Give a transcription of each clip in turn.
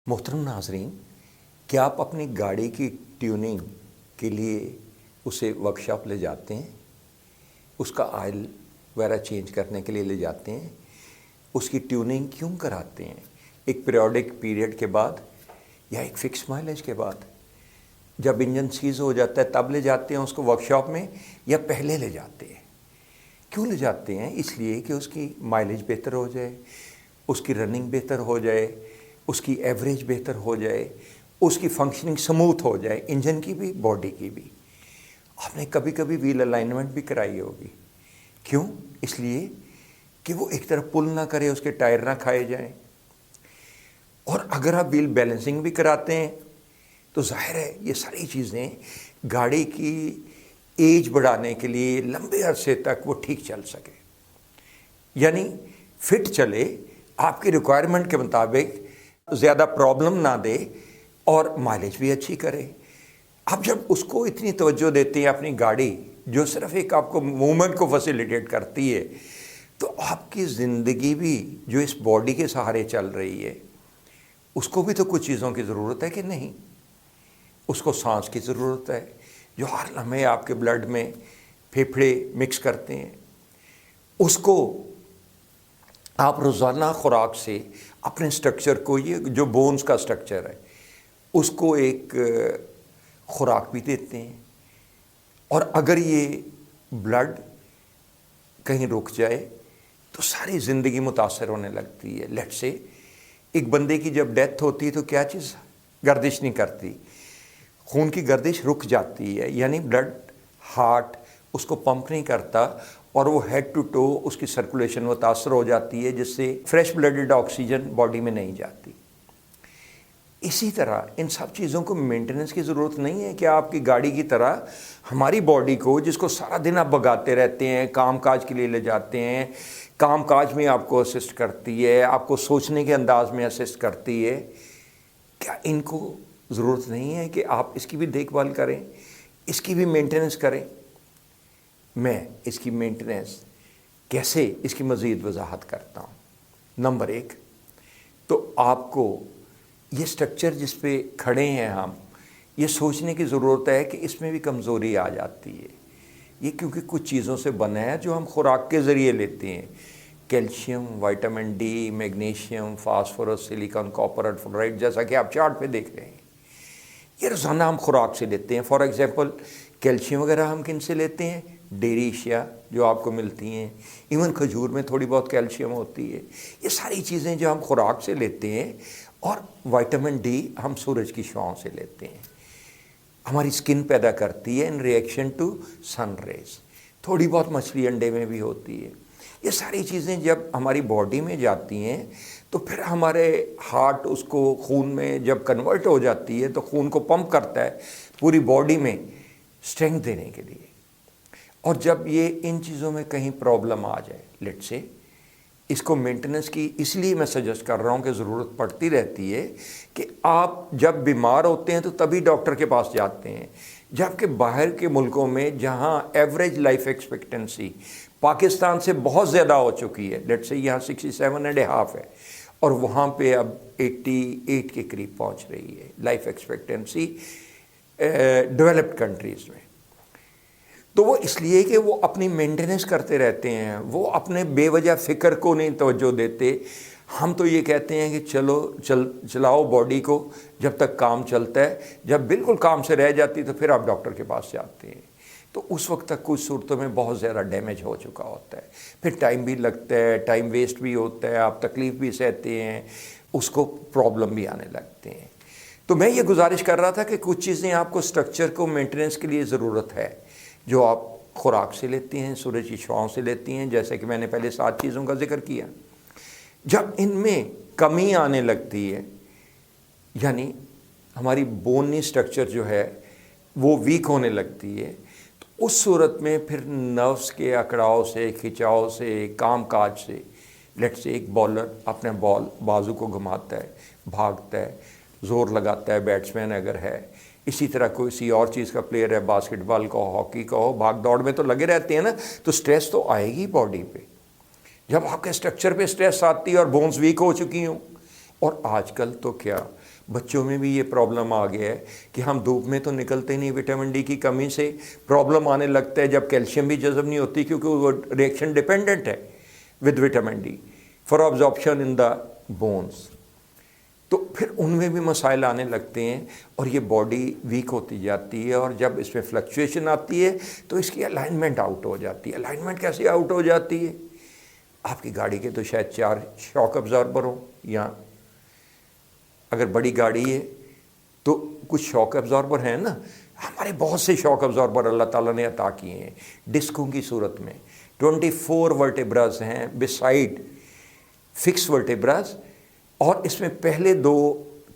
محترم ناظرین، کیا آپ اپنی گاڑی کی ٹیوننگ کے لیے اسے ورکشاپ لے جاتے ہیں؟ اس کا آئل وغیرہ چینج کرنے کے لیے لے جاتے ہیں؟ اس کی ٹیوننگ کیوں کراتے ہیں؟ ایک پیریوڈک پیریڈ کے بعد یا ایک فکس مائلیج کے بعد؟ جب انجن سیز ہو جاتا ہے تب لے جاتے ہیں اس کو ورکشاپ میں یا پہلے لے جاتے ہیں؟ کیوں لے جاتے ہیں؟ اس لیے کہ اس کی مائلیج بہتر ہو جائے، اس کی رننگ بہتر ہو جائے، اس کی ایوریج بہتر ہو جائے، اس کی فنکشننگ سموتھ ہو جائے، انجن کی بھی باڈی کی بھی۔ آپ نے کبھی کبھی ویل الائنمنٹ بھی کرائی ہوگی، کیوں؟ اس لیے کہ وہ ایک طرف پل نہ کرے، اس کے ٹائر نہ کھائے جائیں۔ اور اگر آپ ویل بیلنسنگ بھی کراتے ہیں تو ظاہر ہے یہ ساری چیزیں گاڑی کی ایج بڑھانے کے لیے لمبے عرصے تک وہ ٹھیک چل سکے، یعنی فٹ چلے، آپ کی ریکوائرمنٹ کے مطابق زیادہ پرابلم نہ دے اور مائلیج بھی اچھی کرے۔ اب جب اس کو اتنی توجہ دیتے ہیں اپنی گاڑی جو صرف ایک آپ کو موومنٹ کو فیسیلیٹیٹ کرتی ہے، تو آپ کی زندگی بھی جو اس باڈی کے سہارے چل رہی ہے اس کو بھی تو کچھ چیزوں کی ضرورت ہے کہ نہیں؟ اس کو سانس کی ضرورت ہے جو ہر لمحے آپ کے بلڈ میں پھیپھڑے مکس کرتے ہیں۔ اس کو آپ روزانہ خوراک سے اپنے سٹرکچر کو، یہ جو بونز کا سٹرکچر ہے اس کو ایک خوراک بھی دیتے ہیں۔ اور اگر یہ بلڈ کہیں رک جائے تو ساری زندگی متاثر ہونے لگتی ہے۔ لیٹ سے ایک بندے کی جب ڈیتھ ہوتی ہے تو کیا چیز گردش نہیں کرتی، خون کی گردش رک جاتی ہے، یعنی بلڈ ہارٹ اس کو پمپ نہیں کرتا اور وہ ہیڈ ٹو ٹو اس کی سرکولیشن متاثر ہو جاتی ہے، جس سے فریش بلڈڈ آکسیجن باڈی میں نہیں جاتی۔ اسی طرح ان سب چیزوں کو مینٹیننس کی ضرورت نہیں ہے کہ آپ کی گاڑی کی طرح ہماری باڈی کو، جس کو سارا دن آپ بھگاتے رہتے ہیں، کام کاج کے لیے لے جاتے ہیں، کام کاج میں آپ کو اسسٹ کرتی ہے، آپ کو سوچنے کے انداز میں اسسٹ کرتی ہے، کیا ان کو ضرورت نہیں ہے کہ آپ اس کی بھی دیکھ بھال کریں، اس کی بھی مینٹیننس کریں؟ میں اس کی مینٹیننس کیسے، اس کی مزید وضاحت کرتا ہوں۔ نمبر 1 تو آپ کو یہ سٹرکچر جس پہ کھڑے ہیں ہم، یہ سوچنے کی ضرورت ہے کہ اس میں بھی کمزوری آ جاتی ہے۔ یہ کیونکہ کچھ چیزوں سے بنا ہے جو ہم خوراک کے ذریعے لیتے ہیں، calcium, vitamin D, magnesium, phosphorus, silicon, copper اور فلورائڈ، جیسا کہ آپ چارٹ پہ دیکھ رہے ہیں۔ یہ روزانہ ہم خوراک سے لیتے ہیں۔ فار ایگزامپل کیلشیم وغیرہ ہم کن سے لیتے ہیں؟ ڈیری اشیاء جو آپ کو ملتی ہیں، ایون کھجور میں تھوڑی بہت کیلشیم ہوتی ہے۔ یہ ساری چیزیں جو ہم خوراک سے لیتے ہیں، اور وائٹامن ڈی ہم سورج کی شعاؤں سے لیتے ہیں، ہماری سکن پیدا کرتی ہے in reaction to sun rays. تھوڑی بہت مچھلی انڈے میں بھی ہوتی ہے۔ یہ ساری چیزیں جب ہماری باڈی میں جاتی ہیں تو پھر ہمارے ہارٹ اس کو خون میں جب کنورٹ ہو جاتی ہے تو خون کو پمپ کرتا ہے پوری باڈی میں اسٹرینگتھ دینے کے لیے۔ اور جب یہ ان چیزوں میں کہیں پرابلم آ جائے، لیٹ سے اس کو مینٹیننس کی اس لیے میں سجیسٹ کر رہا ہوں کہ ضرورت پڑتی رہتی ہے کہ آپ جب بیمار ہوتے ہیں تو تبھی ڈاکٹر کے پاس جاتے ہیں، جبکہ باہر کے ملکوں میں جہاں ایوریج لائف ایکسپیکٹنسی پاکستان سے بہت زیادہ ہو چکی ہے، لیٹ سے یہاں 67.5 ہے اور وہاں پہ اب 88 کے قریب پہنچ رہی ہے لائف ایکسپیکٹنسی ڈیولپڈ کنٹریز میں۔ تو وہ اس لیے کہ وہ اپنی مینٹیننس کرتے رہتے ہیں، وہ اپنے بے وجہ فکر کو نہیں توجہ دیتے۔ ہم تو یہ کہتے ہیں کہ چلاؤ باڈی کو جب تک کام چلتا ہے، جب بالکل کام سے رہ جاتی تو پھر آپ ڈاکٹر کے پاس جاتے ہیں۔ تو اس وقت تک کچھ صورتوں میں بہت زیادہ ڈیمیج ہو چکا ہوتا ہے، پھر ٹائم بھی لگتا ہے، ٹائم ویسٹ بھی ہوتا ہے، آپ تکلیف بھی سہتے ہیں، اس کو پرابلم بھی آنے لگتے ہیں۔ تو میں یہ گزارش کر رہا تھا کہ کچھ چیزیں آپ کو سٹرکچر کو مینٹیننس کے لیے ضرورت ہے جو آپ خوراک سے لیتی ہیں، سورج کی شعاؤں سے لیتی ہیں، جیسے کہ میں نے پہلے 7 چیزوں کا ذکر کیا۔ جب ان میں کمی آنے لگتی ہے، یعنی ہماری بونی سٹرکچر جو ہے وہ ویک ہونے لگتی ہے، تو اس صورت میں پھر نروس کے اکڑاؤ سے، کھچاؤ سے، کام کاج سے، لیٹ سے ایک بالر اپنے بازو کو گھماتا ہے، بھاگتا ہے، زور لگاتا ہے، بیٹسمین اگر ہے، اسی طرح کسی اور چیز کا پلیئر ہے، باسکٹ بال کا ہو، ہاکی کا ہو، بھاگ دوڑ میں تو لگے رہتے ہیں نا، تو سٹریس تو آئے گی باڈی پہ۔ جب آپ کے سٹرکچر پہ سٹریس آتی ہے اور بونز ویک ہو چکی ہوں، اور آج کل تو کیا بچوں میں بھی یہ پرابلم آ گیا ہے کہ ہم دھوپ میں تو نکلتے نہیں، وٹامن ڈی کی کمی سے پرابلم آنے لگتا ہے، جب کیلشیم بھی جذب نہیں ہوتی کیونکہ وہ ریئیکشن ڈیپینڈنٹ ہے with vitamin D for absorption in the bones, تو پھر ان میں بھی مسائل آنے لگتے ہیں اور یہ باڈی ویک ہوتی جاتی ہے، اور جب اس میں فلکچویشن آتی ہے تو اس کی الائنمنٹ آؤٹ ہو جاتی ہے۔ الائنمنٹ کیسے آؤٹ ہو جاتی ہے؟ آپ کی گاڑی کے تو شاید 4 شاک ابزاربر ہوں، یا اگر بڑی گاڑی ہے تو کچھ شاک ابزاربر ہیں نا، ہمارے بہت سے شاک ابزاربر اللہ تعالیٰ نے عطا کیے ہیں ڈسکوں کی صورت میں۔ 24 ورٹیبراز ہیں بسائڈ فکس ورٹیبراز، اور اس میں پہلے 2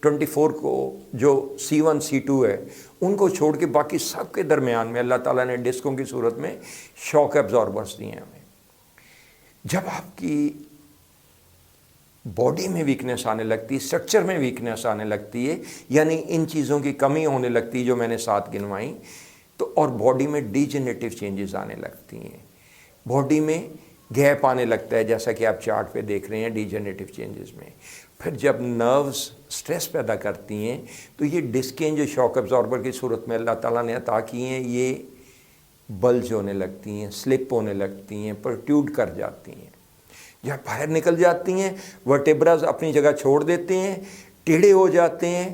24 کو جو C1 C2 ہے ان کو چھوڑ کے باقی سب کے درمیان میں اللہ تعالیٰ نے ڈسکوں کی صورت میں شاک ابزاربرز دیے ہیں ہمیں۔ جب آپ کی باڈی میں ویکنیس آنے لگتی ہے، اسٹرکچر میں ویکنیس آنے لگتی ہے، یعنی ان چیزوں کی کمی ہونے لگتی ہے جو میں نے 7 گنوائیں، تو اور باڈی میں ڈیجنریٹو چینجز آنے لگتی ہیں، باڈی میں گیپ آنے لگتا ہے، جیسا کہ آپ چارٹ پہ دیکھ رہے ہیں ڈیجنریٹو چینجز میں۔ پھر جب نروز سٹریس پیدا کرتی ہیں تو یہ ڈسکیں جو شاک ابزاربر کی صورت میں اللہ تعالیٰ نے عطا کی ہیں، یہ بلج ہونے لگتی ہیں، سلپ ہونے لگتی ہیں، پرٹیوڈ کر جاتی ہیں، جب باہر نکل جاتی ہیں ورٹیبراز اپنی جگہ چھوڑ دیتے ہیں، ٹیڑھے ہو جاتے ہیں،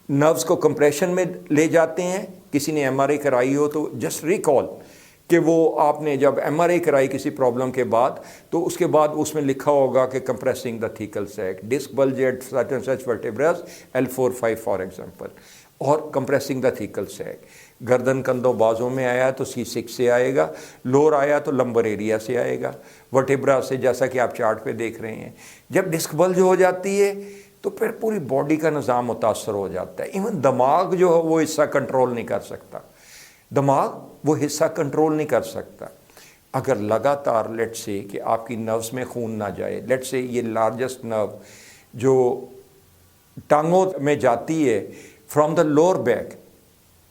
نروز کو کمپریشن میں لے جاتے ہیں۔ کسی نے ایم آر آئی کرائی ہو تو جسٹ ریکال کہ وہ آپ نے جب ایم آر آئی کرائی کسی پرابلم کے بعد تو اس کے بعد اس میں لکھا ہوگا کہ compressing the thecal sac, disc bulge at such and such vertebrae L4-5 for example, اور کمپریسنگ دا تھیکل سیک۔ گردن کندھوں بازوں میں آیا تو C6 سے آئے گا، لور آیا تو لمبر ایریا سے آئے گا، ورٹیبرا سے، جیسا کہ آپ چارٹ پہ دیکھ رہے ہیں۔ جب ڈسک بلج ہو جاتی ہے تو پھر پوری باڈی کا نظام متاثر ہو جاتا ہے، ایون دماغ جو ہے وہ حصہ کنٹرول نہیں کر سکتا، دماغ وہ حصہ کنٹرول نہیں کر سکتا۔ اگر لگاتار لیٹ سے کہ آپ کی نروز میں خون نہ جائے، لیٹ سے یہ لارجسٹ نرو جو ٹانگوں میں جاتی ہے فرام دا لوور بیک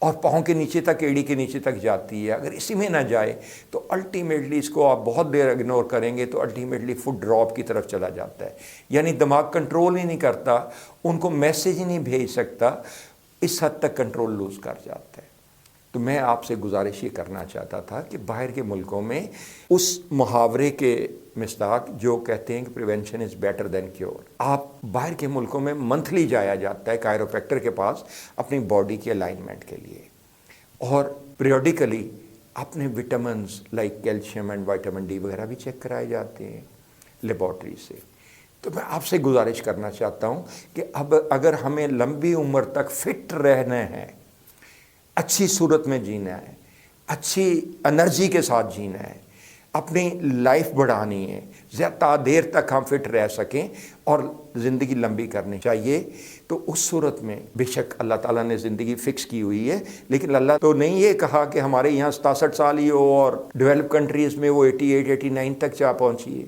اور پاؤں کے نیچے تک، ایڑی کے نیچے تک جاتی ہے، اگر اسی میں نہ جائے تو الٹیمیٹلی اس کو آپ بہت دیر اگنور کریں گے تو الٹیمیٹلی فٹ ڈراپ کی طرف چلا جاتا ہے، یعنی دماغ کنٹرول ہی نہیں کرتا، ان کو میسیج ہی نہیں بھیج سکتا، اس حد تک کنٹرول لوز کر جاتا ہے۔ تو میں آپ سے گزارش یہ کرنا چاہتا تھا کہ باہر کے ملکوں میں اس محاورے کے مصداق جو کہتے ہیں کہ prevention is better than cure, آپ باہر کے ملکوں میں منتھلی جایا جاتا ہے کائروپریکٹر کے پاس اپنی باڈی کے الائنمنٹ کے لیے، اور پیریوڈیکلی اپنے vitamins like calcium and vitamin D وغیرہ بھی چیک کرائے جاتے ہیں لیبارٹری سے۔ تو میں آپ سے گزارش کرنا چاہتا ہوں کہ اب اگر ہمیں لمبی عمر تک فٹ رہنا ہے، اچھی صورت میں جینا ہے، اچھی انرجی کے ساتھ جینا ہے، اپنی لائف بڑھانی ہے، زیادہ دیر تک ہم فٹ رہ سکیں اور زندگی لمبی کرنی چاہیے، تو اس صورت میں بے شک اللہ تعالیٰ نے زندگی فکس کی ہوئی ہے، لیکن اللہ تو نہیں یہ کہا کہ ہمارے یہاں 67 سال ہی ہو اور ڈیولپ کنٹریز میں وہ 88 89 تک جا پہنچی ہے۔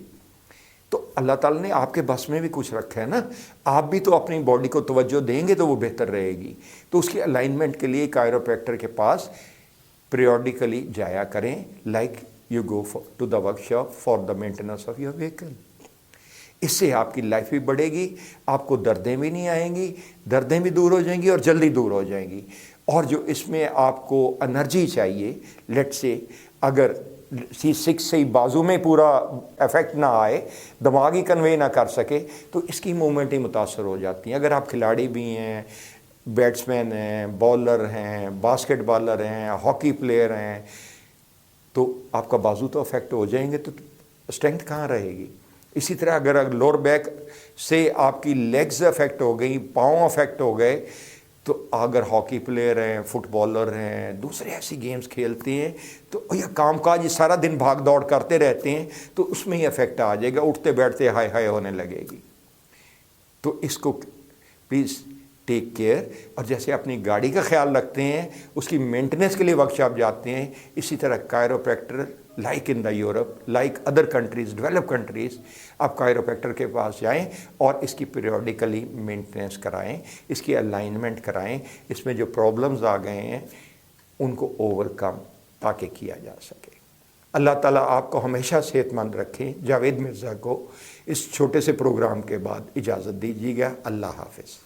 تو اللہ تعالیٰ نے آپ کے بس میں بھی کچھ رکھا ہے نا، آپ بھی تو اپنی باڈی کو توجہ دیں گے تو وہ بہتر رہے گی۔ تو اس کی الائنمنٹ کے لیے کائروپریکٹر کے پاس پیریوڈیکلی جایا کریں، like you go to the workshop for the maintenance of your vehicle. اس سے آپ کی لائف بھی بڑھے گی، آپ کو دردیں بھی نہیں آئیں گی، دردیں بھی دور ہو جائیں گی اور جلدی دور ہو جائیں گی۔ اور جو اس میں آپ کو انرجی چاہیے، لیٹ سے اگر C6 سے بازو میں پورا افیکٹ نہ آئے، دماغ ہی کنوے نہ کر سکے، تو اس کی موومنٹ ہی متاثر ہو جاتی ہیں۔ اگر آپ کھلاڑی بھی ہیں، بیٹسمین ہیں، بالر ہیں، باسکٹ بالر ہیں، ہاکی پلیئر ہیں، تو آپ کا بازو تو افیکٹ ہو جائیں گے، تو اسٹرینتھ کہاں رہے گی؟ اسی طرح اگر لوور بیک سے آپ کی لیگز افیکٹ ہو گئی، پاؤں افیکٹ ہو گئے، تو اگر ہاکی پلیئر ہیں، فٹ بالر ہیں، دوسرے ایسی گیمز کھیلتے ہیں، تو یہ کام کاج سارا دن بھاگ دوڑ کرتے رہتے ہیں، تو اس میں ہی افیکٹ آ جائے گا، اٹھتے بیٹھتے ہائے ہائے ہونے لگے گی۔ تو اس کو پلیز ٹیک کیئر، اور جیسے اپنی گاڑی کا خیال رکھتے ہیں، اس کی مینٹیننس کے لیے ورک شاپ جاتے ہیں، اسی طرح chiropractor like in the Europe, like other countries, develop countries, آپ کائروپریکٹر کے پاس جائیں اور اس کی پیریوڈیکلی مینٹیننس کرائیں، اس کی الائنمنٹ کرائیں، اس میں جو پرابلمز آ گئے ہیں ان کو اوور کم تاکہ کیا جا سکے۔ اللہ تعالیٰ آپ کو ہمیشہ صحت مند رکھیں۔ جاوید مرزا کو اس چھوٹے سے پروگرام کے بعد اجازت دیجیے گا۔ اللہ حافظ۔